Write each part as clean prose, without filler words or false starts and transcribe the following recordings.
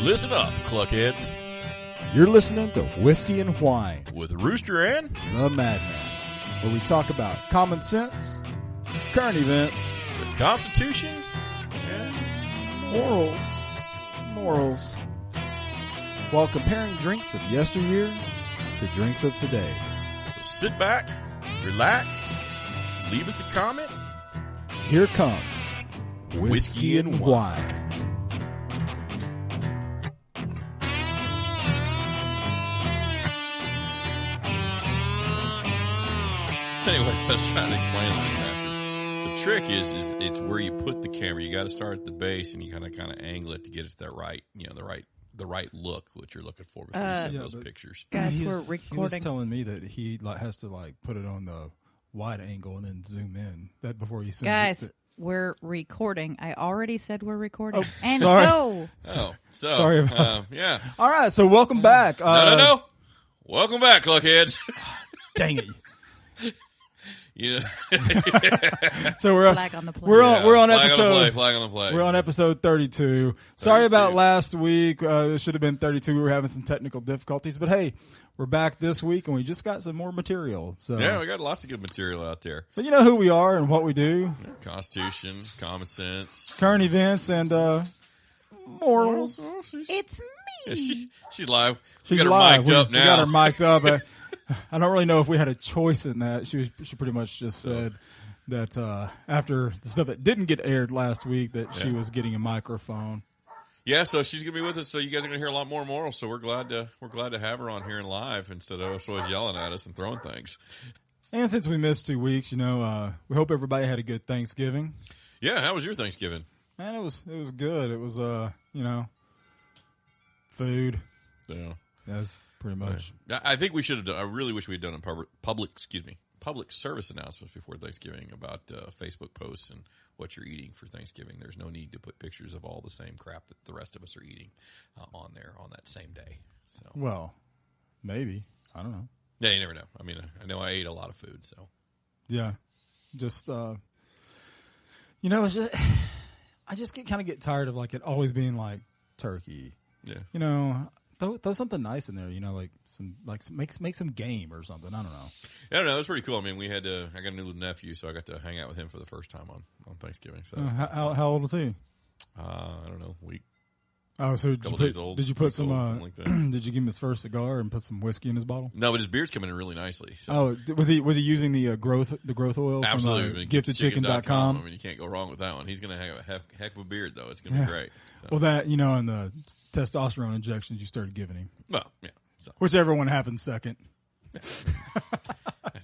Listen up, cluckheads. You're listening to Whiskey and Whine With Rooster and The Madman, where we talk about common sense, current events, the Constitution, and morals, while comparing drinks of yesteryear to drinks of today. so sit back, relax, leave us a comment. Here comes Whiskey and Whine. Anyways, I was trying to explain that, Master. The trick is it's where you put the camera. You got to start at the base and you kind of angle it to get it to that right, the right look, what you're looking for before you send those pictures. Guys, we're recording. He was telling me that he has to put it on the wide angle and then zoom in. That before he sends Guys, it. we're recording. I already said we're recording. Oh, and sorry. no. Oh, so Sorry about yeah. All right, so welcome back. No. Welcome back, cluckheads. Dang it. Yeah. So we're flag on the play. We're on flag episode flag on the play. We're on episode 32. Sorry about last week. It should have been 32. We were having some technical difficulties, but hey, we're back this week and we just got some more material. So Yeah, we got lots of good material out there. But you know who we are and what we do. Constitution, common sense, Current events and morals. It's Yeah, me. she's live. She's got her live. mic'd up now. We got her mic'd up. I don't really know if we had a choice in that. She pretty much just said that after the stuff that didn't get aired last week that she was getting a microphone. Yeah, so she's gonna be with us. So you guys are gonna hear a lot more morals. So we're glad to have her on here and live instead of us always yelling at us and throwing things. And since we missed 2 weeks, we hope everybody had a good Thanksgiving. Yeah, how was your Thanksgiving? Man, it was good. It was food. Yeah. That's pretty much. I think we should have done. I really wish we had done a public service announcements before Thanksgiving about Facebook posts and what you're eating for Thanksgiving. There's no need to put pictures of all the same crap that the rest of us are eating on there on that same day. So, Well, maybe. I don't know. yeah, you never know. I mean, I know I ate a lot of food, so Yeah. Just, it's just, I just kind of get tired of it always being like turkey. yeah. Throw something nice in there, make some game or something. I don't know. I don't know. It was pretty cool. I mean, I got a new nephew, so I got to hang out with him for the first time on Thanksgiving. So How old was he? I don't know, week. Oh, so days old. Did you put some? Something like that. Did you give him his first cigar and put some whiskey in his bottle? No, but his beard's coming in really nicely. So. Oh, was he using the growth oil? Absolutely. From giftedchicken.com? I mean, you can't go wrong with that one. He's going to have a heck of a beard, though. It's going to be great. So. Well, that and the testosterone injections you started giving him, Well, yeah. So. whichever one happened second. I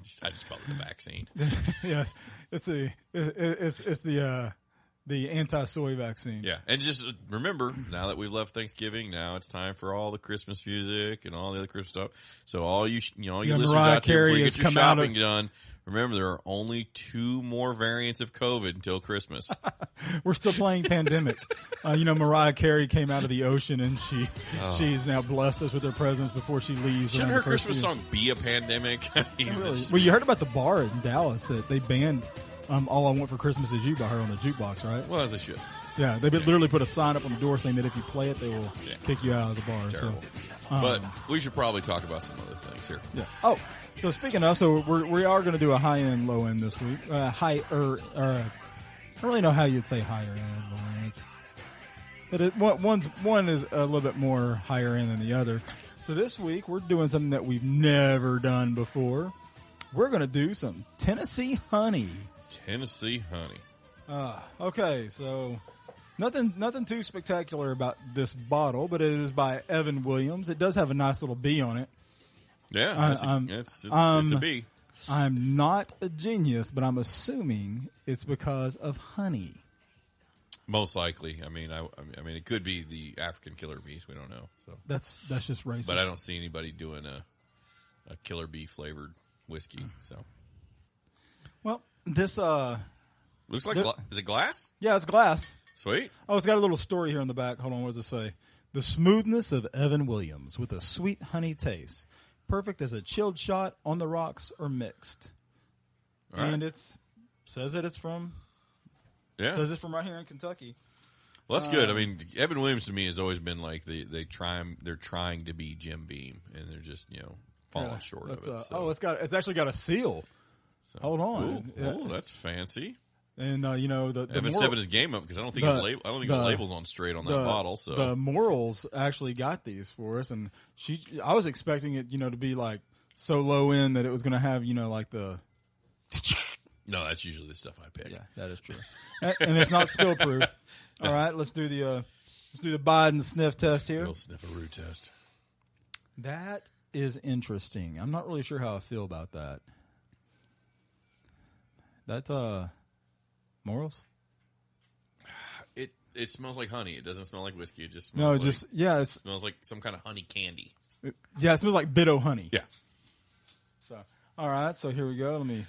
just call it the vaccine. Yes, it's the anti-soy vaccine. Yeah, and just remember, now that we've left Thanksgiving, now it's time for all the Christmas music and all the other Christmas stuff. So all you listeners Mariah out there, Carey before you has get your come out shopping done, remember there are only 2 more variants of COVID until Christmas. We're still playing Pandemic. Mariah Carey came out of the ocean and she's now blessed us with her presence before she leaves. Shouldn't her Christmas song be a pandemic? Really? Well, you heard about the bar in Dallas that they banned All I Want for Christmas Is You by her on the jukebox, right? Well, as they should. Yeah, they literally put a sign up on the door saying that if you play it, they will kick you out of the bar. Terrible. So, but we should probably talk about some other things here. Yeah. Oh, so speaking of, we are going to do a high end, low end this week. I don't really know how you'd say higher end, lower end. But one is a little bit more higher end than the other. So this week we're doing something that we've never done before. We're going to do some Tennessee honey. Tennessee honey. Okay, so nothing too spectacular about this bottle, but it is by Evan Williams. It does have a nice little bee on it. Yeah, it's a bee. I'm not a genius, but I'm assuming it's because of honey. Most likely. I mean, it could be the African killer bees. We don't know. So that's just racist. But I don't see anybody doing a killer bee flavored whiskey. So, well, this looks like is it glass? Yeah, it's glass. Sweet. Oh, it's got a little story here on the back. Hold on, what does it say? The smoothness of Evan Williams with a sweet honey taste, perfect as a chilled shot on the rocks or mixed. All right. And says that it's from. Yeah. Says it's from right here in Kentucky. Well, that's good. I mean, Evan Williams to me has always been like they're trying to be Jim Beam, and they're just falling short of it. So. It's actually got a seal. So, hold on. Oh, that's fancy. And the Evan stepping his game up because I don't think the label's on straight on that bottle. So the Morals actually got these for us, and I was expecting it to be like so low end that it was going to have like the. No, that's usually the stuff I pick. Yeah, that is true, and it's not spill proof. All right, let's do the Biden sniff test here. Real sniffaroo test. That is interesting. I'm not really sure how I feel about that. That's Morals? It smells like honey. It doesn't smell like whiskey. It just smells it smells like some kind of honey candy. It smells like Bitto honey. Yeah. So, all right, so here we go. Let me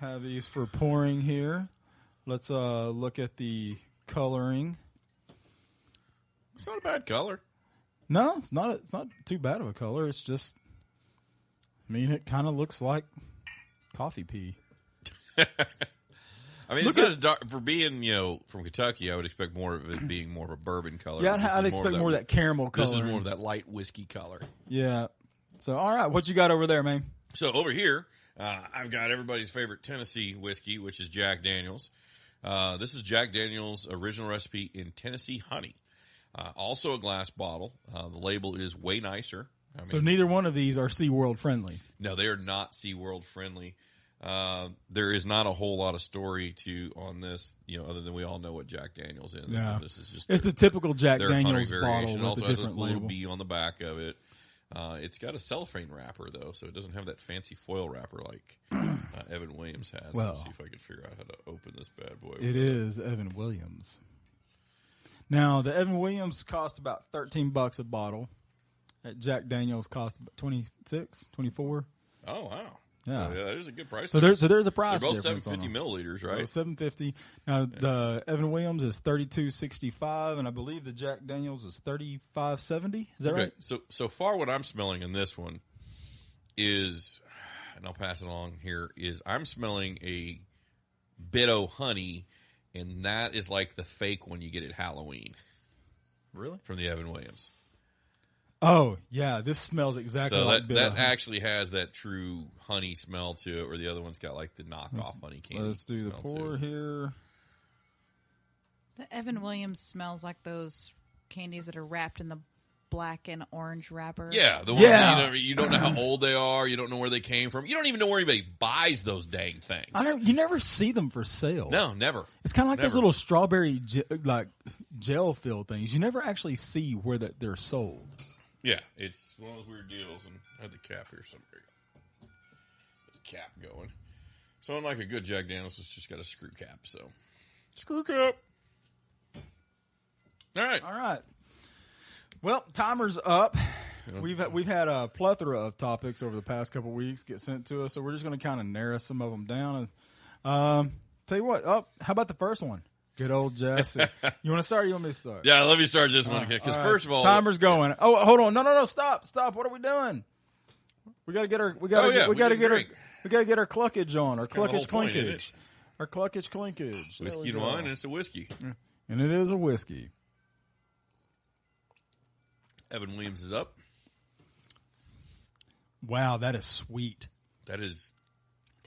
have these for pouring here. Let's look at the coloring. It's not a bad color. No, it's not. It's not too bad of a color. It's just, it kind of looks like coffee pea. I mean, it's not as dark for being, from Kentucky. I would expect more of it being more of a bourbon color. Yeah, I'd expect more of that caramel color. This is more of that light whiskey color. Yeah. So, all right, what you got over there, man? So over here, I've got everybody's favorite Tennessee whiskey, which is Jack Daniel's. This is Jack Daniel's original recipe in Tennessee honey. Also a glass bottle. The label is way nicer. So neither one of these are SeaWorld friendly. No, they are not SeaWorld friendly. There is not a whole lot of story on this, other than we all know what Jack Daniel's is. Yeah. This is just it's the typical Jack Daniel's honey bottle variation. with It also a has a different little label. bee on the back of it. It's got a cellophane wrapper though, so it doesn't have that fancy foil wrapper like Evan Williams has. Well, Let's see if I can figure out how to open this bad boy. It is Evan Williams. Now the Evan Williams cost about $13 a bottle. At Jack Daniel's cost about 26, 24. Oh wow! Yeah, so, that is a good price. So there's a price. They're both difference 750 milliliters, right? Both 750. Now the Evan Williams is 32.65, and I believe the Jack Daniel's was 35.70. Is that right? So far, what I'm smelling in this one is, and I'll pass it along here, is I'm smelling a Bitto honey, and that is like the fake one you get at Halloween. Really? From the Evan Williams. Oh, yeah, this smells exactly like Bitto. That actually has that true honey smell to it, where the other one's got like the knockoff honey candy. Let's do the pour here. The Evan Williams smells like those candies that are wrapped in the black and orange wrapper. Yeah, the ones you don't know how old they are. You don't know where they came from. You don't even know where anybody buys those dang things. You never see them for sale. No, never. It's kind of like those little strawberry gel-filled things. You never actually see where they're sold. Yeah, it's one of those weird deals, and I had the cap here somewhere. There's a cap going. So unlike a good Jack Daniel's, it's just got a screw cap, so. Screw cap! All right. Well, timer's up. We've had a plethora of topics over the past couple of weeks get sent to us, so we're just going to kind of narrow some of them down. And tell you what, how about the first one? Good old Jussie. You want to start or you want me to start? Yeah, let me start this one. Because first of all... Timer's going. Oh, hold on. No. Stop. What are we doing? We got to get our cluckage on. Our cluckage clinkage. Our cluckage clinkage. Whiskey and wine, and it's a whiskey. And it is a whiskey. Evan Williams is up. Wow, that is sweet. That is...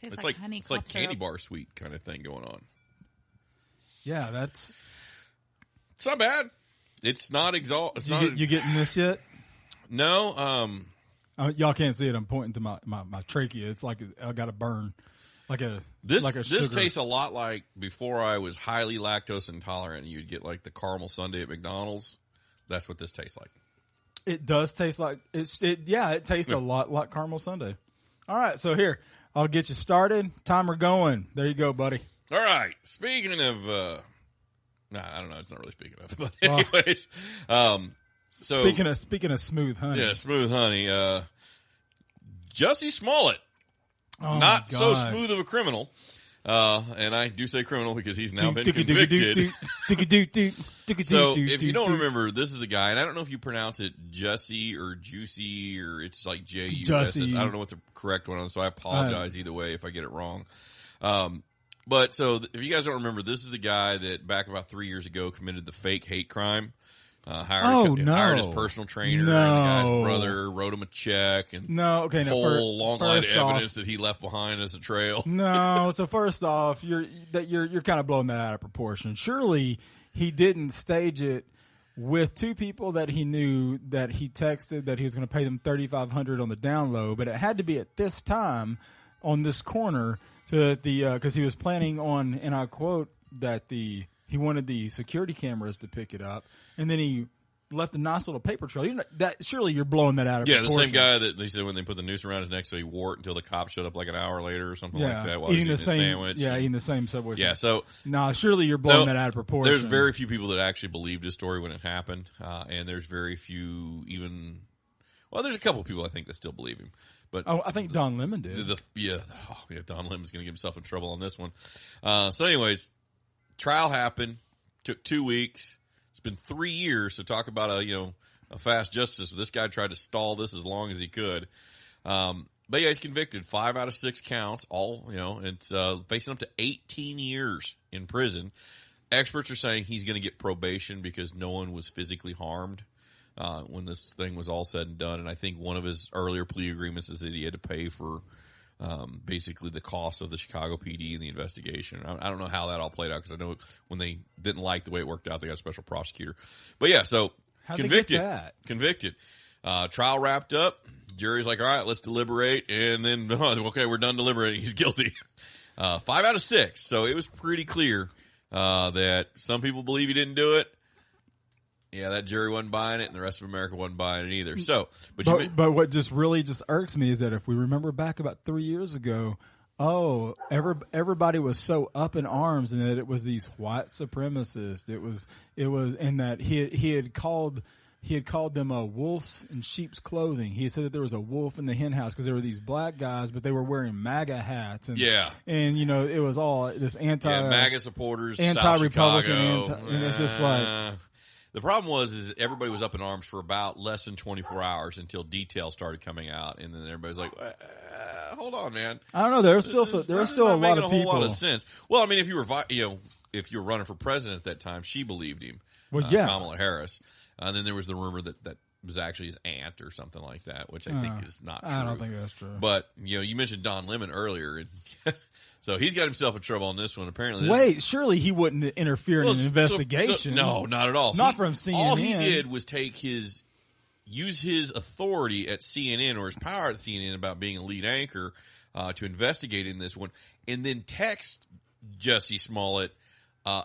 Tastes like honey. It's like candy bar sweet kind of thing going on. Yeah, that's... It's not bad. It's not You getting this yet? No. Y'all can't see it. I'm pointing to my trachea. It's like I got a burn. This tastes a lot like before I was highly lactose intolerant. You'd get like the caramel sundae at McDonald's. That's what this tastes like. It does taste like it tastes a lot like caramel sundae. All right, so here I'll get you started. Timer going. There you go, buddy. All right. Speaking of, I don't know. It's not really speaking of, but anyways. So speaking of smooth honey. Yeah, smooth honey. Jussie Smollet. Oh, not so smooth of a criminal. And I do say criminal because he's now been convicted. So if you don't remember, this is a guy, and I don't know if you pronounce it Jussie or Juicy or it's like J-U-S-S. I don't know what the correct one is, so I apologize either way if I get it wrong. But so if you guys don't remember, this is the guy that back about 3 years ago committed the fake hate crime. Hired his personal trainer and the guy's brother, wrote him a check, and whole long line of evidence that he left behind as a trail. No, so first off, you're kind of blowing that out of proportion. Surely he didn't stage it with two people that he knew that he texted that he was going to pay them $3,500 on the down low, but it had to be at this time on this corner so that because he was planning on, and I quote, that he wanted the security cameras to pick it up, and then he left a nice little paper trail. Surely you're blowing that out of proportion. The same guy that they said when they put the noose around his neck, so he wore it until the cops showed up like an hour later or something like that while eating the same sandwich. Yeah, eating the same Subway sandwich. So surely you're blowing that out of proportion. There's very few people that actually believed his story when it happened, and there's very few even. Well, there's a couple of people I think that still believe him. But I think Don Lemon did. Don Lemon's going to get himself in trouble on this one. So anyways, trial happened. Took 2 weeks. It's been 3 years. So talk about a fast justice. This guy tried to stall this as long as he could. But yeah, he's convicted. 5 out of 6 counts. It's facing up to 18 years in prison. Experts are saying he's going to get probation because no one was physically harmed when this thing was all said and done. And I think one of his earlier plea agreements is that he had to pay for basically the cost of the Chicago PD and the investigation. I don't know how that all played out because I know when they didn't like the way it worked out, they got a special prosecutor. But yeah, so convicted. Trial wrapped up. Jury's like, all right, let's deliberate. And then, okay, we're done deliberating. He's guilty. 5 out of 6. So it was pretty clear that some people believe he didn't do it. Yeah, that jury wasn't buying it, and the rest of America wasn't buying it either. So, but what just really irks me is that if we remember back about 3 years ago, everybody was so up in arms, and that it was these white supremacists. It was, and that he had called them wolves in sheep's clothing. He said that there was a wolf in the hen house because there were these black guys, but they were wearing MAGA hats, and it was all this MAGA supporters, anti-Republican, South Chicago, and it's just like. The problem is everybody was up in arms for about less than 24 hours until details started coming out, and then everybody's like, "Hold on, man." I don't know. There was still a lot of people. A whole lot of sense. Well, I mean, if you were running for president at that time, she believed him. Well, Kamala Harris. And then there was the rumor that was actually his aunt or something like that, which I think is not true. I don't think that's true. But you mentioned Don Lemon earlier, and so he's got himself in trouble on this one. Apparently, surely he wouldn't interfere in an investigation. No, not at all. Not from CNN. All he did was use his authority at CNN or his power at CNN about being a lead anchor to investigate in this one, and then text Jussie Smollet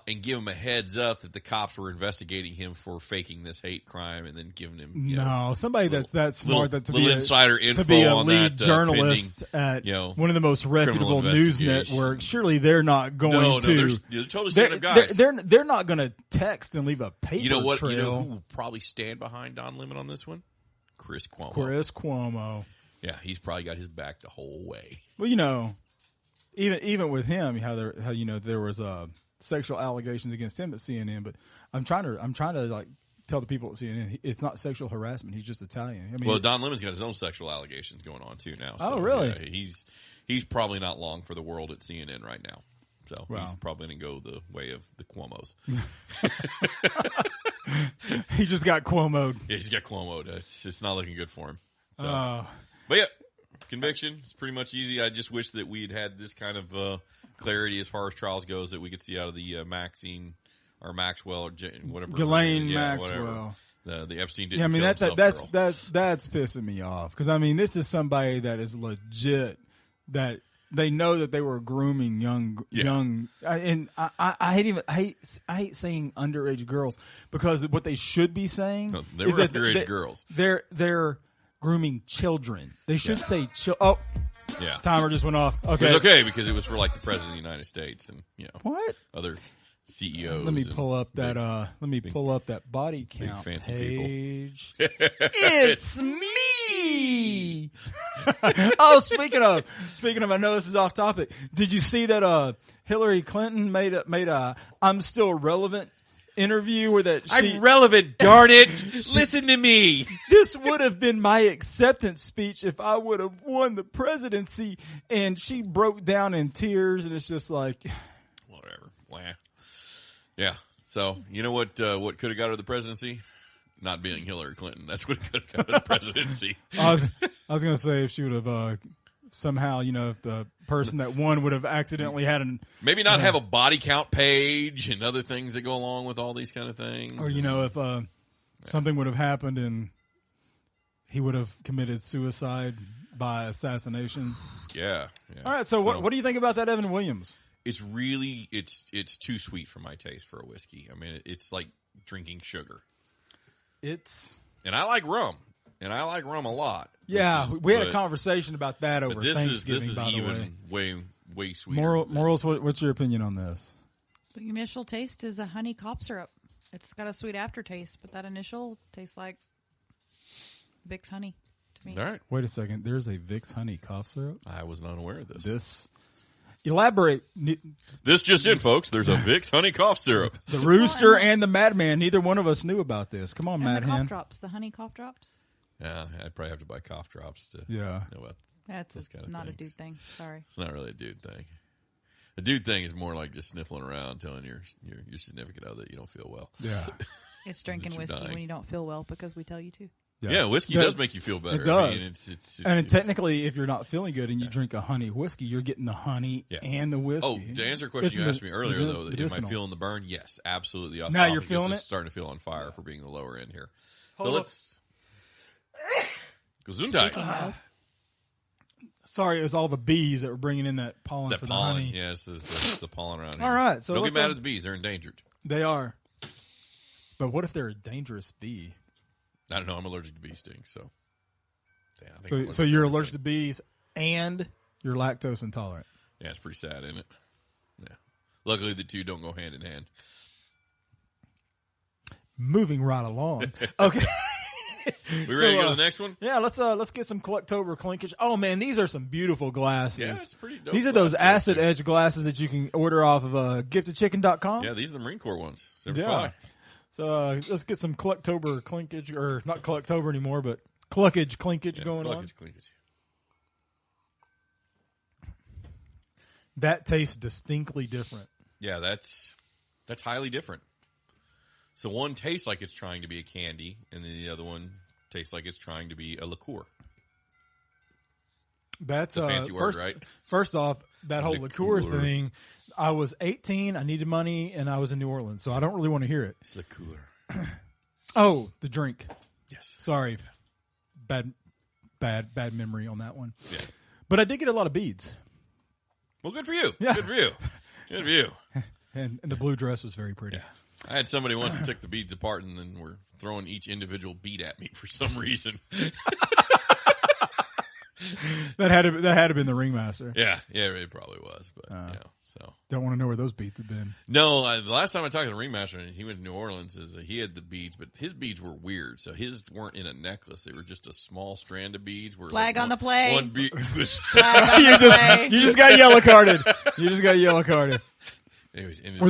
and give him a heads up that the cops were investigating him for faking this hate crime, and then giving him somebody that's that smart to be insider info to be a on lead that, journalist at one of the most reputable news networks. Surely they're not going to. They're totally stand-up guys. They're not going to text and leave a paper trail. You know who will probably stand behind Don Lemon on this one? Chris Cuomo. Yeah, he's probably got his back the whole way. Well, even with him, how there was sexual allegations against him at CNN, but I'm trying to like tell the people at CNN it's not sexual harassment. He's just Italian. I mean, Don Lemon's got his own sexual allegations going on too now. So, oh, really? Yeah, he's probably not long for the world at CNN right now. So he's probably going to go the way of the Cuomos. He just got Cuomo'd. Yeah, he's got Cuomo'd. It's not looking good for him. So. But yeah, conviction. It's pretty much easy. I just wish that we'd had this kind of clarity as far as trials goes that we could see out of the Maxine or Maxwell or whatever. Ghislaine Maxwell. Whatever. The Epstein didn't. Yeah, I mean that's pissing me off because I mean this is somebody that is legit that. They know that they were grooming young, and I hate saying underage girls because what they should be saying they were underage girls. They're grooming children. They should say timer just went off. Okay, it's okay because it was for like the president of the United States and what other CEOs. Let me pull up that. Pull up that body count fancy page. People. It's me. Oh, speaking of, I know this is off topic. Did you see that Hillary Clinton made a I'm still relevant interview where that I'm relevant, darn it. Listen to me. This would have been my acceptance speech if I would have won the presidency, and she broke down in tears, and it's just like Wah. Yeah. So, you know what could have got her the presidency? Not being Hillary Clinton. That's what could have got her the presidency. I was going to say if she would have somehow, if the person that won would have accidentally had maybe not have a body count page and other things that go along with all these kind of things. Or, if something would have happened and he would have committed suicide by assassination. Yeah. All right. So what do you think about that Evan Williams? It's really, it's too sweet for my taste for a whiskey. I mean, it's like drinking sugar. And I like rum. And I like rum a lot. Yeah, we had a conversation about that over Thanksgiving, this is by the even way sweeter. Morals, what's your opinion on this? The initial taste is a honey cough syrup. It's got a sweet aftertaste, but that initial tastes like Vicks honey to me. All right. Wait a second. There's a Vicks honey cough syrup? I was not aware of this. Elaborate. This just in, folks. There's a Vicks honey cough syrup. The Rooster and the Madman, neither one of us knew about this. Come on, and the cough Madman. drops, the honey cough drops. Yeah, I'd probably have to buy cough drops to know about That's those kind of not things. a dude thing. Sorry. It's not really a dude thing. A dude thing is more like just sniffling around, telling your significant other that you don't feel well. Yeah. It's drinking whiskey dying. when you don't feel well because we tell you to. Yeah, whiskey does make you feel better. It does. I mean, it's and technically, if you're not feeling good and you drink a honey whiskey, you're getting the honey and the whiskey. Oh, to answer a question you asked me earlier, though, am I feeling the burn? Yes, absolutely. Now you're feeling it? Starting to feel on fire for being the lower end here. Hold so up. let's... Gesundheit. Sorry, it was all the bees that were bringing in that pollen It's that for pollen. the honey. Yeah, it's the pollen around here. All right, so don't let's, get mad at the bees. They're endangered. They are. But what if they're a dangerous bee? I don't know. I'm allergic to bee stings, so... Yeah, I think So you're allergic to bees and you're lactose intolerant. Yeah, it's pretty sad, isn't it? Yeah. Luckily, the two don't go hand in hand. Moving right along. Okay. We ready to go to the next one? Yeah, let's get some Collectober clinkage. Oh man, these are some beautiful glasses. Yeah, it's pretty dope. These are those acid edge glasses that you can order off of giftedchicken.com. Yeah, these are the Marine Corps ones. Yeah. So let's get some Collectober clinkage, or not Collectober anymore, but clinkage going on. Clinkage. That tastes distinctly different. Yeah, that's highly different. So one tastes like it's trying to be a candy, and then the other one tastes like it's trying to be a liqueur. That's a fancy word, right? First off, that whole liqueur thing, I was 18, I needed money, and I was in New Orleans, so I don't really want to hear it. It's liqueur. Oh, the drink. Yes. Sorry. Bad memory on that one. Yeah. But I did get a lot of beads. Well, good for you. Yeah. Good for you. Good for you. And the blue dress was very pretty. Yeah. I had somebody once that took the beads apart and then were throwing each individual bead at me for some reason. That had to have been the ringmaster. Yeah, it probably was, but so don't want to know where those beads have been. No, the last time I talked to the ringmaster, and he went to New Orleans, he had the beads, but his beads were weird. So his weren't in a necklace; they were just a small strand of beads. Flag on the play. One bead was. You just got yellow carded. You just got yellow carded. Anyways, were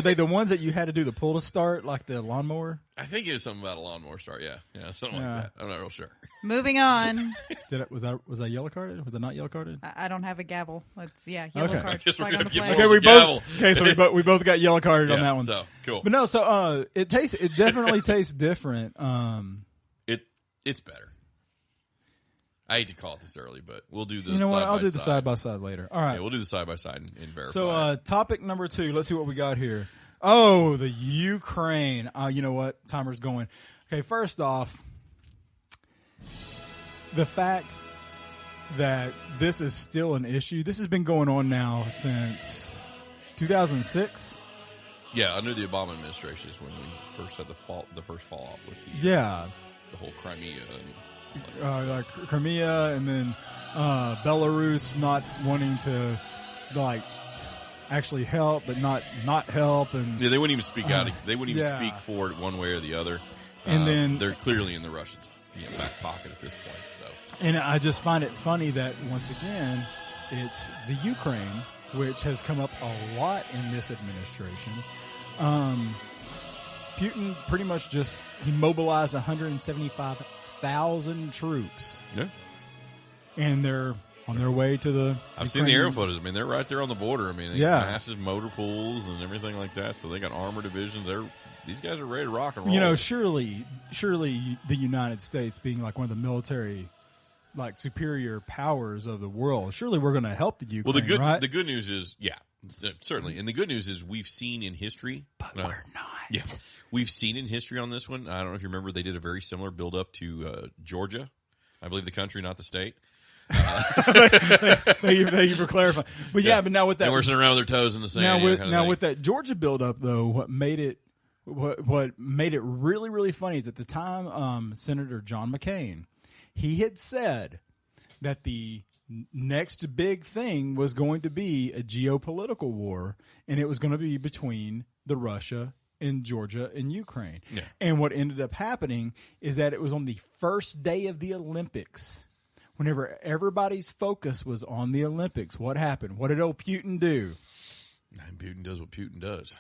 they the ones that you had to do the pull to start, like the lawnmower? I think it was something about a lawnmower start. Yeah, something like that. I'm not real sure. Moving on. Was that yellow carded? Was it not yellow carded? I don't have a gavel. Yellow card. I guess we're gonna give okay, we both got yellow carded on that one. So cool. But no, so it definitely tastes different. It's better. I hate to call it this early, but we'll do the. You know what? I'll do the side by side later. All right. Yeah, we'll do the side by side and verify. So, topic number 2. Let's see what we got here. Oh, the Ukraine. You know what? Timer's going. Okay, first off, the fact that this is still an issue. This has been going on now since 2006. Yeah, under the Obama administration is when we first had the first fallout with the whole Crimea and. Like Crimea, and then Belarus not wanting to actually help, but not help, and they wouldn't even speak out. They wouldn't even speak for it one way or the other. And then they're clearly in the Russians' back pocket at this point, though. And I just find it funny that once again, it's the Ukraine, which has come up a lot in this administration. Putin pretty much he mobilized 175,000 troops. Yeah. And they're on their way to the. I've seen the aerial photos. I mean, they're right there on the border. I mean, they Yeah. got massive motor pools and everything like that. So they got armor divisions. These guys are ready to rock and roll. You know, surely the United States being like one of the military, like superior powers of the world, surely we're going to help the Ukraine. Well, right? the good news is, yeah, certainly, and the good news is we've seen in history, but we're not. Yeah, we've seen in history on this one. I don't know if you remember, they did a very similar build up to Georgia, I believe the country, not the state. Thank you for clarifying. But yeah, but now with that, and we're sitting around with their toes in the sand. With that Georgia build up though, what made it really, really funny is at the time, Senator John McCain, he had said that the next big thing was going to be a geopolitical war, and it was going to be between the Russia and Georgia and Ukraine. Yeah. And what ended up happening is that it was on the first day of the Olympics, whenever everybody's focus was on the Olympics. What happened? What did old Putin do? And Putin does what Putin does.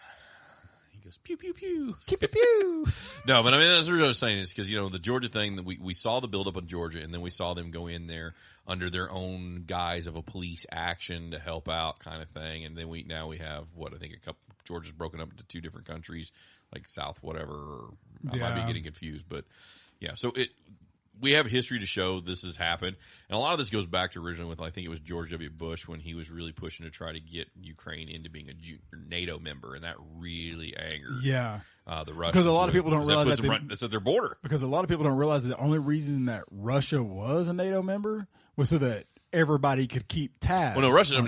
He goes, pew, pew, pew. Pew, pew, pew. No, but I mean, that's what I was saying is because, the Georgia thing, that we saw the buildup on Georgia, and then we saw them go in there under their own guise of a police action to help out kind of thing. And then now we have, I think Georgia's broken up into two different countries, like South whatever, or I might be getting confused. But, yeah, so we have history to show this has happened. And a lot of this goes back to originally with, I think it was George W. Bush when he was really pushing to try to get Ukraine into being a NATO member. And that really angered the Russians. Because a lot of people don't realize that's at their border. Because a lot of people don't realize that the only reason that Russia was a NATO member was so that everybody could keep tabs. Well, no, Russia,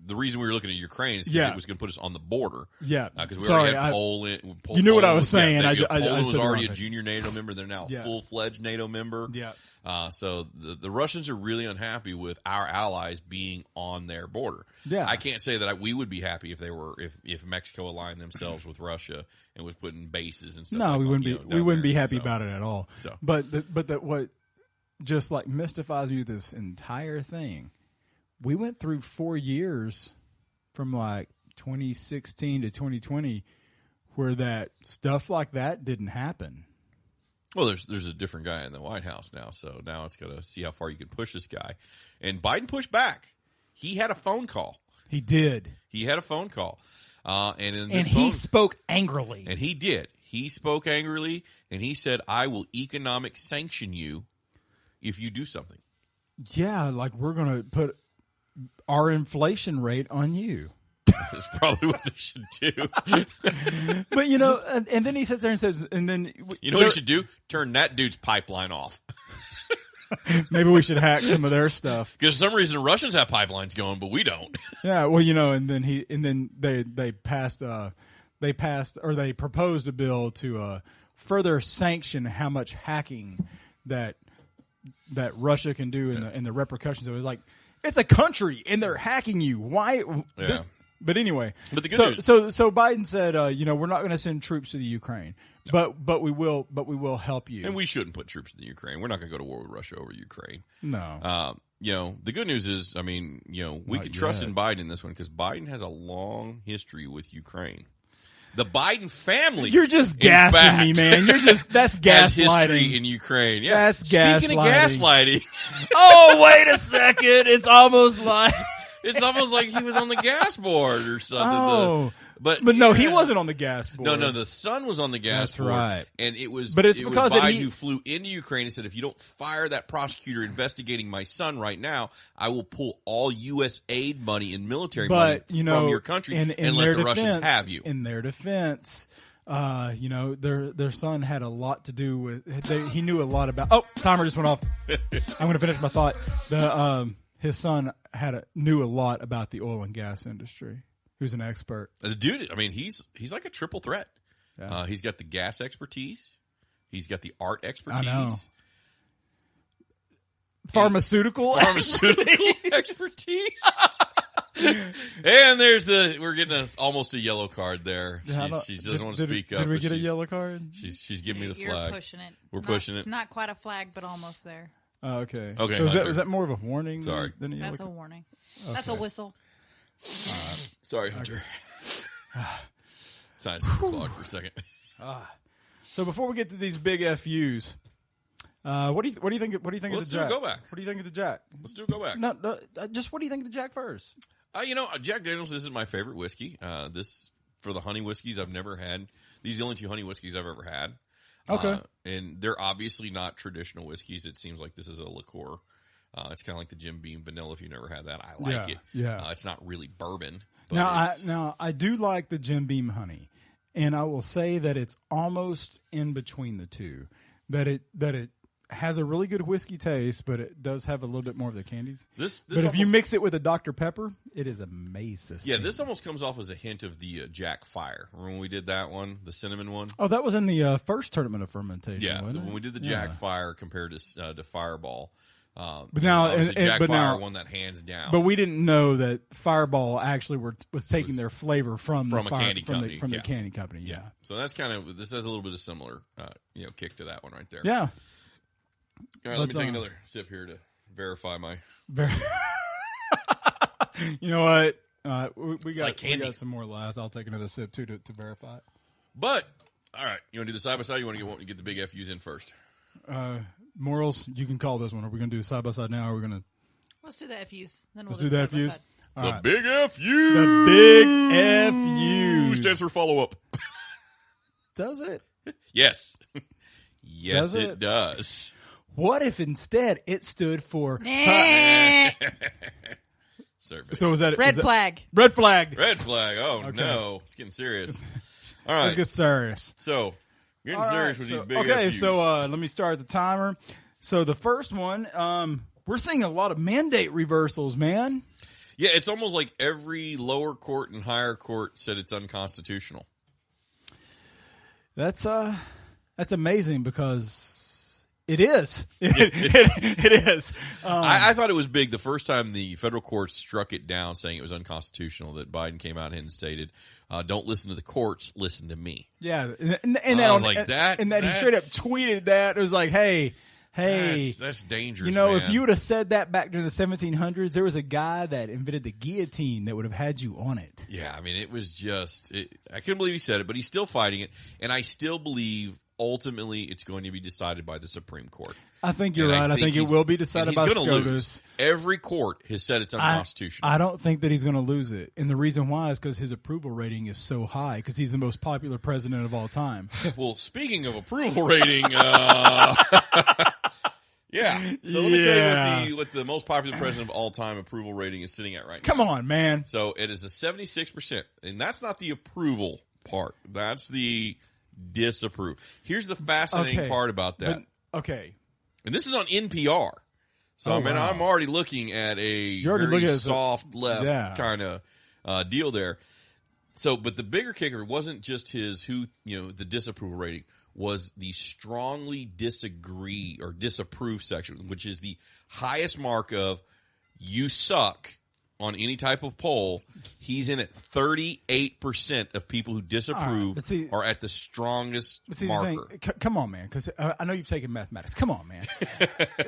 the reason we were looking at Ukraine is because it was going to put us on the border. Yeah. Because we already had Poland. You knew what I was saying. Poland was said already a junior NATO member. They're now a full-fledged NATO member. Yeah. So the Russians are really unhappy with our allies being on their border. Yeah. I can't say that we would be happy if Mexico aligned themselves with Russia and was putting bases and stuff. No, we wouldn't be. We wouldn't be happy about it at all. So. But what just like mystifies me with this entire thing, we went through 4 years from like 2016 to 2020 where that stuff like that didn't happen. Well, there's a different guy in the White House now, so now it's got to see how far you can push this guy. And Biden pushed back. He had a phone call. He did. He had a phone call. He spoke angrily. And he did. He spoke angrily, and he said, I will economic sanction you if you do something. Yeah, like we're going to put our inflation rate on you. That's probably what they should do. But, and then he sits there and says, and then... You know what you should do? Turn that dude's pipeline off. Maybe we should hack some of their stuff. Because for some reason the Russians have pipelines going, but we don't. Yeah, well, and then they proposed a bill to further sanction how much hacking that Russia can do and the repercussions of it. Like, it's a country and they're hacking you. Why? Yeah. But anyway, but the good news. So Biden said, we're not going to send troops to the Ukraine, but we will help you. And we shouldn't put troops in the Ukraine. We're not going to go to war with Russia over Ukraine. No. The good news is, we can trust in Biden in this one because Biden has a long history with Ukraine. The Biden family. You're just gassing me, man. That's gaslighting. History in Ukraine. Yeah. That's gaslighting. Speaking of gaslighting. Oh, wait a second. It's almost like he was on the gas board or something. Oh. But no, he wasn't on the gas board. No, the son was on the gas board. That's right. And it was because Biden who flew into Ukraine and said, if you don't fire that prosecutor investigating my son right now, I will pull all U.S. aid money and military money from your country and let the Russians have you. In their defense, their son had a lot to do with. He knew a lot about. Oh, timer just went off. I'm going to finish my thought. His son knew a lot about the oil and gas industry. Who's an expert? The dude, he's like a triple threat. Yeah. He's got the gas expertise. He's got the art expertise. I know. Pharmaceutical expertise. And we're getting almost a yellow card there. She doesn't want to speak up. Did we get a yellow card? She's giving me the flag. You're pushing it. We're pushing it. Not quite a flag, but almost there. Oh, okay. Okay. So is that more of a warning? Sorry. Than a yellow That's card? a warning. Okay. That's a whistle. Sorry, Hunter. Science clogged for a second. So before we get to these big FUs, What do you think? What do you think Let's of the do a Jack? go back. What do you think of the Jack? Let's do a go back. No, just what do you think of the Jack first? Jack Daniels isn't my favorite whiskey. This for the honey whiskeys I've never had. These are the only 2 honey whiskeys I've ever had. Okay. And they're obviously not traditional whiskeys. It seems like this is a liqueur. It's kind of like the Jim Beam vanilla. If you've never had that, I like it. Yeah. It's not really bourbon. But Now I do like the Jim Beam honey, and I will say that it's almost in between the two. That it has a really good whiskey taste, but it does have a little bit more of the candies. This but if you mix it with a Dr. Pepper, it is amazing. Yeah, this almost comes off as a hint of the Jack Fire. Remember when we did that one, the cinnamon one? Oh, that was in the first tournament of fermentation. Yeah, wasn't it? when we did the Jack Fire compared to Fireball. But now, Jack Fire won that hands down. But we didn't know that Fireball actually was taking their flavor from a candy company. From the candy company. Yeah. So that's kind of, this has a little bit of similar, kick to that one right there. Yeah. All right, let me take another sip here to verify my. You know what? We got some more left. I'll take another sip too to verify it. But all right, you want to do the side by side? You want to get the big FUs in first? Morals, you can call this one. Are we going to do side by side now? Or are we going to? Let's do the FUs. Then we'll do the FUs. The big FU. The big FU stands for follow up. Does it? Yes. Yes, Does it? It does. What if instead it stood for Service. So was that red flag? Red flag. Red flag. Oh Okay. no, it's getting serious. All right, Let's get serious. So getting serious with these big Okay, FUs. so let me start the timer. So the first one, we're seeing a lot of mandate reversals, man. Yeah, it's almost like every lower court and higher court said it's unconstitutional. That's amazing because it is. It is. I thought it was big the first time the federal court struck it down, saying it was unconstitutional. That Biden came out and stated, "Don't listen to the courts, listen to me." Yeah, and I was like, that, and that he straight up tweeted that. It was like, hey. That's dangerous. You know, man. if you would have said that back during the 1700s, there was a guy that invented the guillotine that would have had you on it. Yeah, I mean, it was just, I couldn't believe he said it, but he's still fighting it. And I still believe ultimately it's going to be decided by the Supreme Court. I think you're right. I think it will be decided by SCOTUS. Every court has said it's unconstitutional. I don't think that he's going to lose it. And the reason why is because his approval rating is so high because he's the most popular president of all time. Well, speaking of approval rating, yeah. So let me tell you what the most popular president of all time approval rating is sitting at right now. Come on, man. So it is a 76%. And that's not the approval part. That's the disapprove. Here's the fascinating part about that. Okay. And this is on NPR. So, I'm already looking at a very soft left kind of deal there. So, but the bigger kicker wasn't just the disapproval rating, was the strongly disagree or disapprove section, which is the highest mark of you suck on any type of poll. He's in at 38% of people who disapprove are at the strongest marker. Come on, man, because I know you've taken mathematics. Come on, man.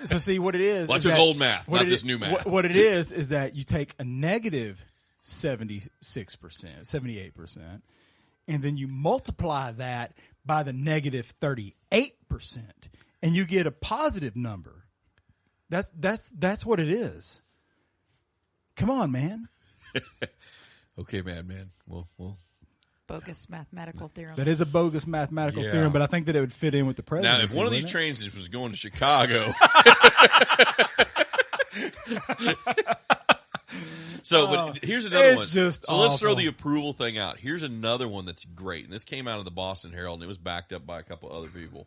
So see what it is. Lots of old math, not this new math. What it is that you take a negative 76%, 78%, and then you multiply that by the negative 38%, and you get a positive number. That's what it is. Come on, man. Okay, Madman. Well. Bogus mathematical theorem. That is a bogus mathematical theorem, but I think that it would fit in with the president. Now, if one of these trains was going to Chicago. But here's another one. So let's throw the approval thing out. Here's another one that's great. And this came out of the Boston Herald, and it was backed up by a couple other people.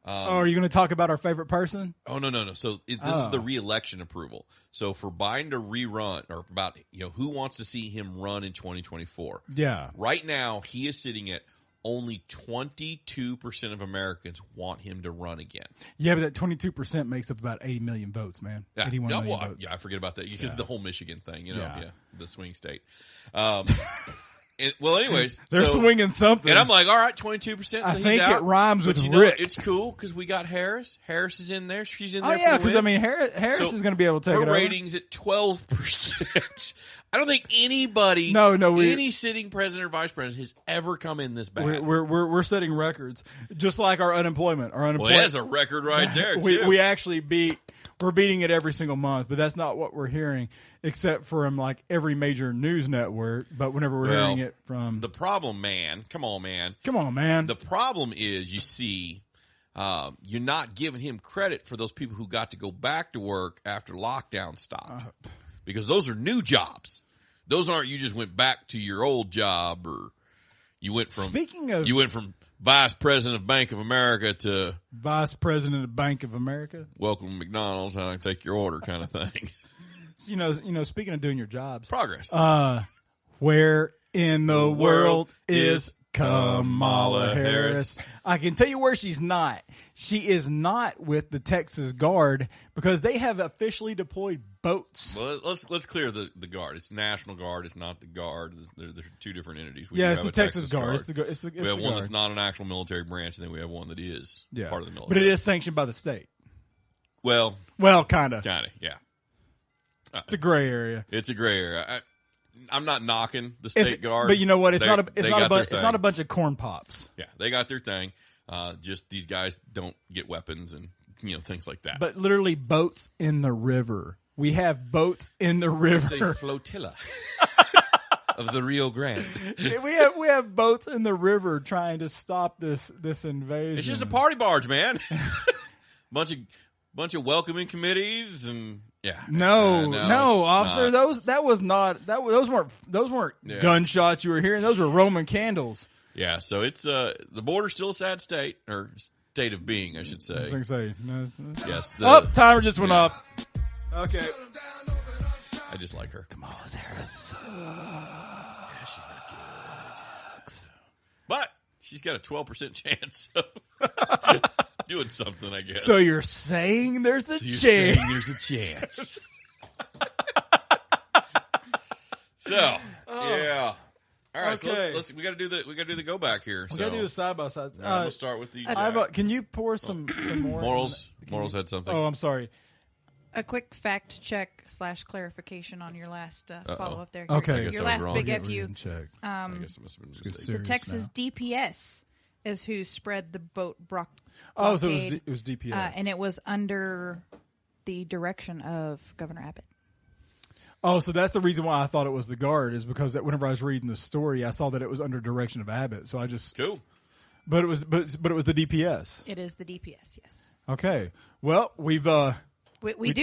Are you going to talk about our favorite person? Oh, no. So this is the re-election approval. So for Biden to rerun, or about who wants to see him run in 2024. Yeah. Right now, he is sitting at only 22% of Americans want him to run again. Yeah, but that 22% makes up about 80 million votes, man. Yeah. 81 million votes. Yeah, I forget about that because the whole Michigan thing, the swing state. Anyways, they're swinging something. And I'm like, all right, 22%. So I he's think out. it rhymes But with Rick. It's cool because we got Harris. Harris is in there. She's in Oh there. yeah, because Harris is going to be able to take her it over. ratings at 12%. I don't think anybody, any sitting president or vice president has ever come in this bad. We're setting records, just like our unemployment. Well, it has a record right there. Too. We actually we're beating it every single month, but that's not what we're hearing, except from like every major news network. But whenever we're hearing it from the problem, man, come on, man. The problem is, you see, you're not giving him credit for those people who got to go back to work after lockdown stopped, because those are new jobs. Those aren't you just went back to your old job, or you went from vice president of Bank of America to vice president of Bank of America. Welcome to McDonald's. How can I take your order? Kind of thing. You know. Speaking of doing your jobs, progress. Where in the world is Kamala Harris? I can tell you where she's not. She is not with the Texas Guard, because they have officially deployed boats. Well, let's clear the Guard. It's National Guard. It's not the Guard. There's two different entities. It's the Texas Guard. It's the we have one Guard. that's not an actual military branch, and then we have one that is part of the military. But it is sanctioned by the state. Well, kind of. Yeah. It's a gray area. It's a gray area. I'm not knocking the state guard, but you know what? It's not a bunch of corn pops. Yeah, they got their thing. Just these guys don't get weapons and things like that. But literally boats in the river. We have boats in the river. It's a flotilla of the Rio Grande. we have boats in the river trying to stop this invasion. It's just a party barge, man. bunch of welcoming committees and. Yeah. No, officer. Those weren't gunshots you were hearing. Those were Roman candles. Yeah. So it's the border's still a sad state, or state of being, I should say. I was going to say. Yes. Timer just went off. Okay. I just like her. Kamala Harris. Yeah, she's not good. But she's got a 12% chance of doing something, I guess. So you're saying there's a chance. There's a chance. Yeah. All right, okay. so we got to do the go back here. We got to do a side by side. We'll start with the. Can you pour some more? Morals had something. Oh, I'm sorry. A quick fact check / clarification on your last follow up there. Okay, your last big FU. I guess it must have been a mistake. The Texas DPS is who spread the boat blockade. So it was DPS, and it was under the direction of Governor Abbott. Oh, so that's the reason why I thought it was the Guard, is because whenever I was reading the story, I saw that it was under direction of Abbott. So I just cool. But it was the DPS. It is the DPS, yes. Okay. Well, we do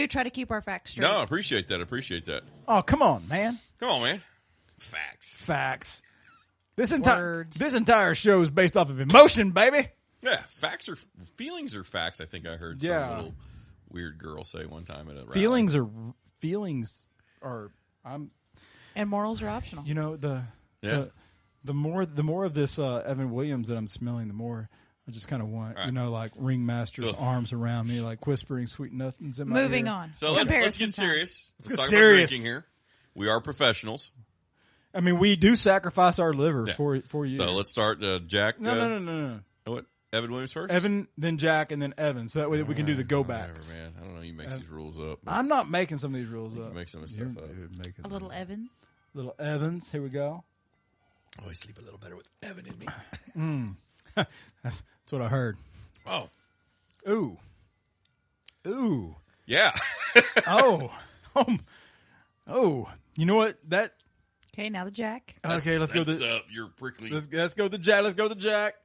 try to keep our facts straight. No, I appreciate that. Oh, come on, man. Facts. This entire show is based off of emotion, baby. Yeah, feelings are facts. I think I heard some little weird girl say one time at a rally. Feelings are. And morals are optional. You know the more of this Evan Williams that I'm smelling, the more I just kind of want like ringmaster's arms around me, like whispering sweet nothings in my ear. Moving on. So let's get serious. Let's talk serious. about drinking here. We are professionals. I mean, we do sacrifice our liver for you. So let's start, Jack. No. What? Evan Williams first? Evan, then Jack, and then Evan. So that way we can do the go-backs. Whatever, man. I don't know. You make these rules up. I'm not making some of these rules up. You make some of this stuff up. A little Evan. Little Evans. Here we go. I always sleep a little better with Evan in me. That's what I heard. Oh. Ooh. Yeah. Oh. You know what? Okay, now the Jack. Okay, let's go. You're prickly. Let's go the Jack. Let's go the Jack.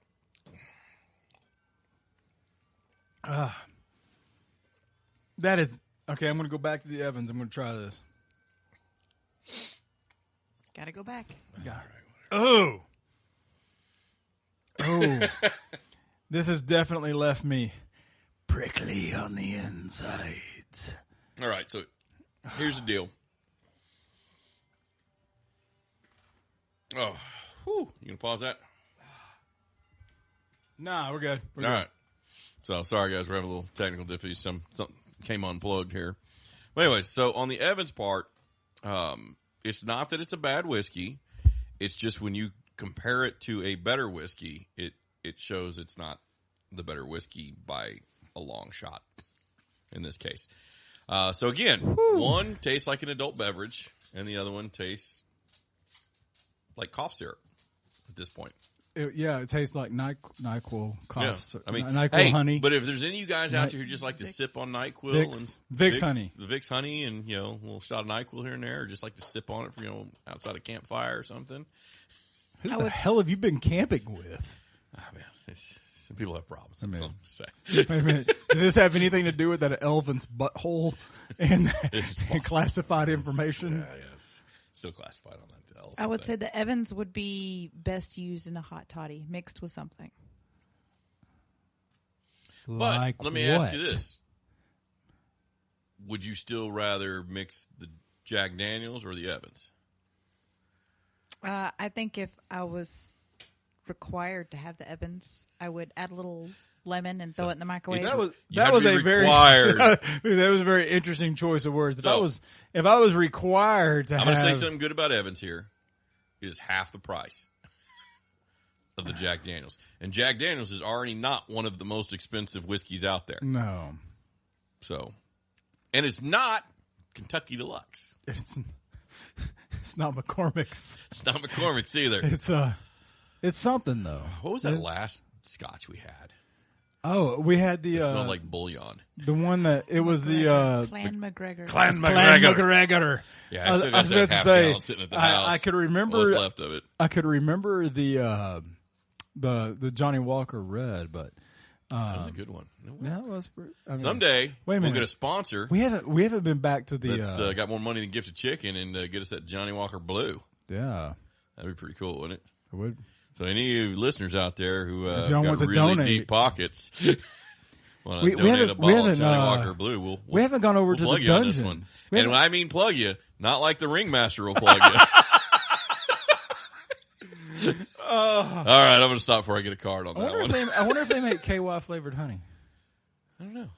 That is okay. I'm going to go back to the Evans. I'm going to try this. Got to go back. Oh. This has definitely left me prickly on the insides. All right, so here's the deal. Oh, whew. You gonna pause that? Nah, we're good. All right. So sorry, guys, we're having a little technical difficulties. Something came unplugged here. But anyway, so on the Evans part, it's not that it's a bad whiskey. It's just when you compare it to a better whiskey, it shows it's not the better whiskey by a long shot in this case. So again, one tastes like an adult beverage, and the other one tastes like cough syrup at this point. It tastes like NyQuil cough. I mean, NyQuil honey. But if there's any of you guys out there who just like to sip on NyQuil and Vicks honey, the Vicks honey, and a little shot of NyQuil here and there, or just like to sip on it from outside a campfire or something. Who the hell have you been camping with? Oh, man, some people have problems. That's something to say. Wait a minute. Does this have anything to do with that elephant's butthole and classified information? Yeah, yes. Still classified on that. I would say the Evans would be best used in a hot toddy mixed with something. But let me ask you this. Would you still rather mix the Jack Daniels or the Evans? I think if I was required to have the Evans, I would add a little lemon and throw it in the microwave. That was a very interesting choice of words. If I was required to, I'm going to say something good about Evans here. It is half the price of the Jack Daniels, and Jack Daniels is already not one of the most expensive whiskeys out there. No, and it's not Kentucky Deluxe. It's not McCormick's. It's not McCormick's either. It's something though. What was that last Scotch we had? Oh, we had the. It smelled like bouillon. The one that it was Clan McGregor. Clan McGregor. Yeah, I was about to say. Sitting at the house. I could remember what's left of it. I could remember the Johnny Walker Red, but that was a good one. That was. Someday we'll get a sponsor. We haven't been back to the. That's got more money than Gifted Chicken and get us that Johnny Walker Blue. Yeah, that'd be pretty cool, wouldn't it? It would. So any of you listeners out there who got want to really donate. Deep pockets want to donate a bottle of Johnny Walker Blue, we haven't gone over to the dungeon. This one. And when I mean plug you, not like the ringmaster will plug you. All right, I'm going to stop before I get a card on that one. I wonder if they make KY flavored honey. I don't know.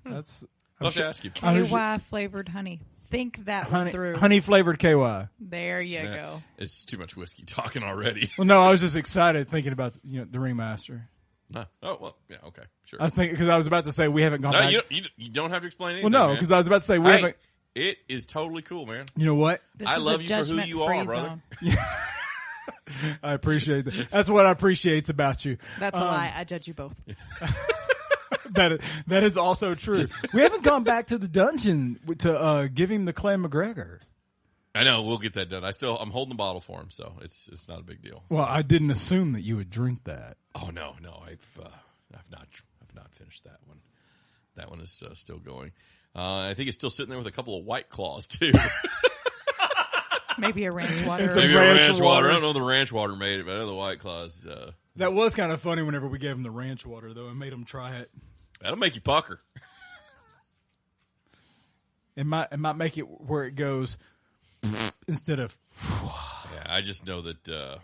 That's. I'll have to ask you. KY flavored honey. Think that one through. Honey flavored KY. There you go. It's too much whiskey talking already. Well, no, I was just excited thinking about the ringmaster. Oh well, yeah, okay, sure. I was thinking because I was about to say we haven't gone back. You don't have to explain anything. Well, no, because I was about to say we haven't. It is totally cool, man. You know what? I love you for who you are, brother. I appreciate that. That's what I appreciate about you. That's a lie. I judge you both. That is also true. We haven't gone back to the dungeon to give him the Clan McGregor. I know we'll get that done. I'm holding the bottle for him, so it's not a big deal. Well, I didn't assume that you would drink that. Oh no, I've not finished that one. That one is still going. I think it's still sitting there with a couple of White Claws too. Maybe a ranch water. Maybe a ranch water. I don't know if the ranch water made it, but I know the White Claws. That was kind of funny whenever we gave him the ranch water, though, and made him try it. That'll make you pucker. It might make it where it goes instead of. Yeah, I just know that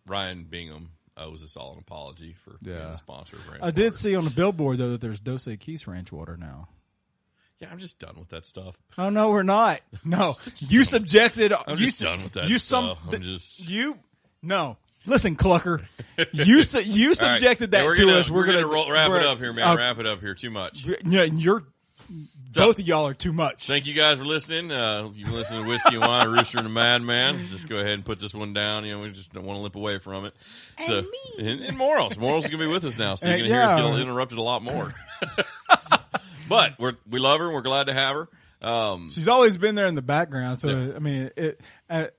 Ryan Bingham owes us all an apology for being the sponsor of ranch water. I did see on the billboard though that there's Dos Equis ranch water now. Yeah, I'm just done with that stuff. Oh no, we're not. No, you subjected. I'm just done with that stuff. No. Listen, Clucker, you subjected that to us. We're gonna wrap it up here, man. Wrap it up here. Too much. Yeah, both of y'all are too much. Thank you guys for listening. You've been listening to Whiskey and Wine, Rooster the Madman. Just go ahead and put this one down. We just don't want to limp away from it. And me. And Morals. Morals is gonna be with us now, so you're gonna hear us get interrupted a lot more. But we love her and we're glad to have her. She's always been there in the background. So I mean,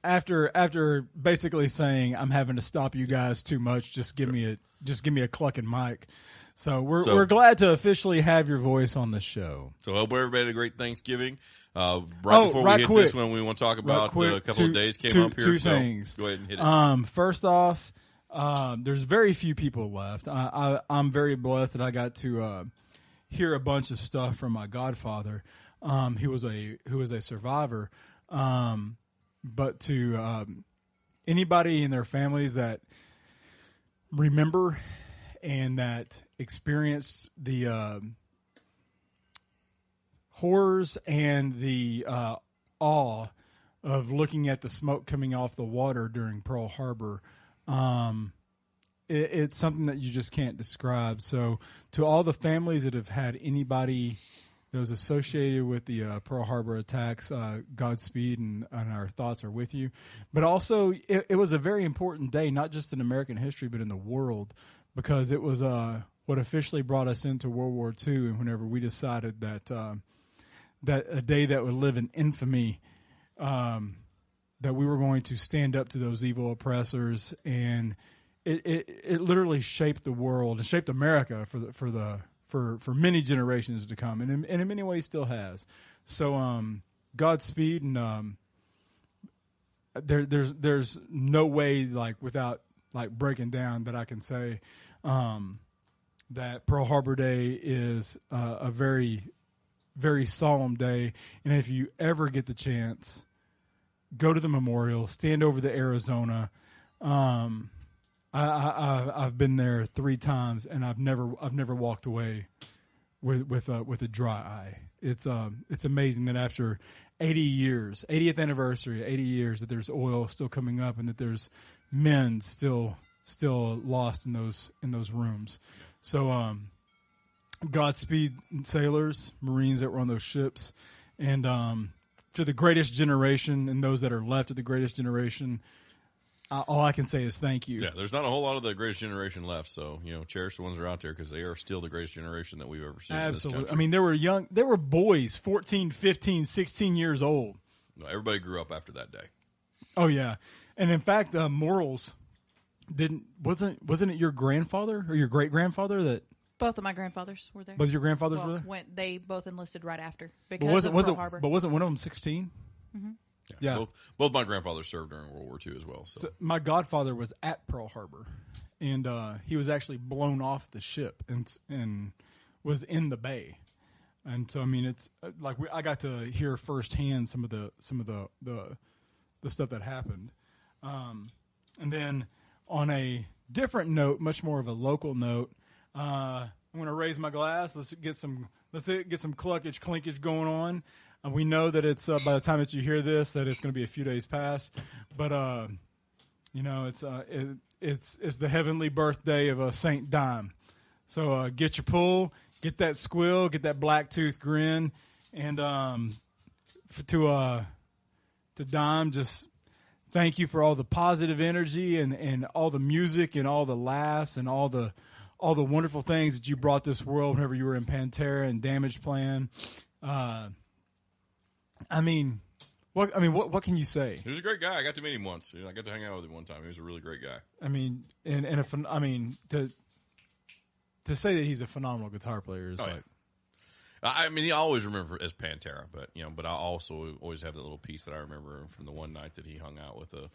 after basically saying I'm having to stop you guys too much, just give me a clucking mic. So we're glad to officially have your voice on the show. So hope everybody had a great Thanksgiving. Before we hit this one, we want to talk about a couple of days came up here. Two things. Go ahead and hit it. First off, there's very few people left. I'm very blessed that I got to hear a bunch of stuff from my godfather. Who was a survivor, but to anybody in their families that remember and that experienced the horrors and the awe looking at the smoke coming off the water during Pearl Harbor. It's something that you just can't describe. So to all the families that have had anybody that was associated with the Pearl Harbor attacks, Godspeed, and our thoughts are with you. But also, it was a very important day, not just in American history, but in the world, because it was what officially brought us into World War II, and whenever we decided that that a day that would live in infamy, that we were going to stand up to those evil oppressors, and it literally shaped the world and shaped America for many generations to come, and in many ways still has. So Godspeed, and there's no way without breaking down that I can say that Pearl Harbor Day is a very, very solemn day, and if you ever get the chance, go to the memorial, stand over the Arizona. I've been there 3 times, and I've never walked away with a dry eye. It's amazing that after 80 years, 80th anniversary, 80 years, that there's oil still coming up, and that there's men still lost in those rooms. So Godspeed, sailors, Marines that were on those ships, and to the greatest generation and those that are left of the greatest generation. All I can say is thank you. Yeah, there's not a whole lot of the greatest generation left, so cherish the ones that are out there, because they are still the greatest generation that we've ever seen. Absolutely. In this country. I mean, they were boys, 14, 15, 16 years old. No, everybody grew up after that day. Oh yeah, and in fact, morals wasn't it your grandfather or your great grandfather that? Both of my grandfathers were there. Both your grandfathers were there. They both enlisted right after because of Pearl Harbor. But wasn't one of them 16? Mm-hmm. Yeah. Both my grandfathers served during World War II as well. So my godfather was at Pearl Harbor, and he was actually blown off the ship and was in the bay. And so I mean, it's I got to hear firsthand some of the stuff that happened. And then on a different note, much more of a local note, I'm going to raise my glass. Let's get some clinkage going on. We know that it's by the time that you hear this that it's going to be a few days past, but it's the heavenly birthday of Saint Dime. So get your pull, get that squill, get that black tooth grin, and to Dime, just thank you for all the positive energy and all the music and all the laughs and all the wonderful things that you brought this world whenever you were in Pantera and Damage Plan. What can you say? He was a great guy. I got to meet him once. I got to hang out with him one time. He was a really great guy. I mean, to say that he's a phenomenal guitar player is I mean, he always remember as Pantera, but I also always have that little piece that I remember from the one night that he hung out with a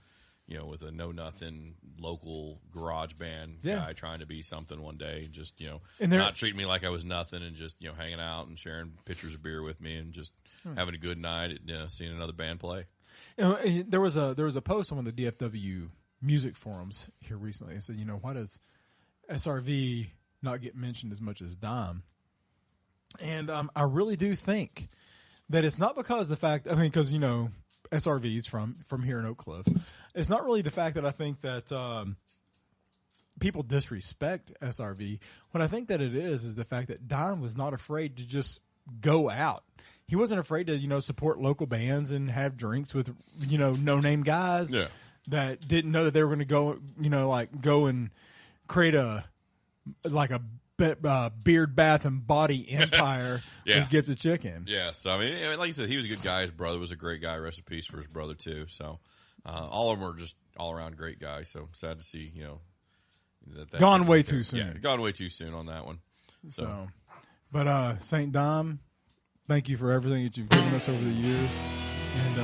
know nothing local garage band guy trying to be something one day, and just not treating me like I was nothing, and just hanging out and sharing pitchers of beer with me, and just having a good night at seeing another band play. There was a post on one of the DFW music forums here recently. It said, why does SRV not get mentioned as much as Dime? And I really do think that it's not because because SRV's from here in Oak Cliff. It's not really the fact that I think that people disrespect SRV. What I think that it is the fact that Dime was not afraid to just go out. He wasn't afraid to support local bands and have drinks with no-name guys that didn't know that they were going to go and create a beard, bath, and body empire with Gift of Chicken. Yeah, so I mean, like you said, he was a good guy. His brother was a great guy. Rest in peace for his brother too. So all of them were just all around great guys. So sad to see that gone way too soon. Yeah, gone way too soon on that one. So but Saint Dime, thank you for everything that you've given us over the years, and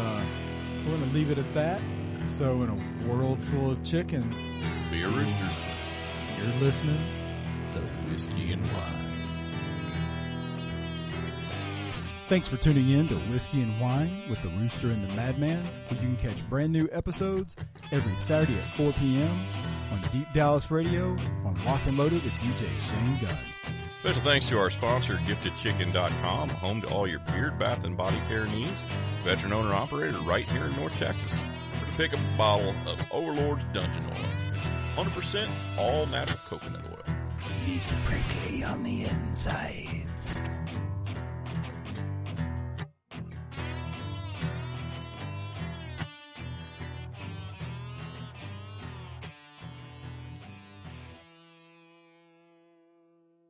we're going to leave it at that. So in a world full of chickens, be a roosters. You're listening to Whiskey and Wine. Thanks for tuning in to Whiskey and Wine with the Rooster and the Madman, where you can catch brand new episodes every Saturday at 4 p.m. on Deep Dallas Radio on Locked and Loaded with DJ Shane Guns. Special thanks to our sponsor, GiftedChicken.com, home to all your beard, bath, and body care needs. Veteran owner-operator right here in North Texas. Or to pick up a bottle of Overlord's Dungeon Oil. It's 100% all-natural coconut oil. Leaves you prickly on the insides.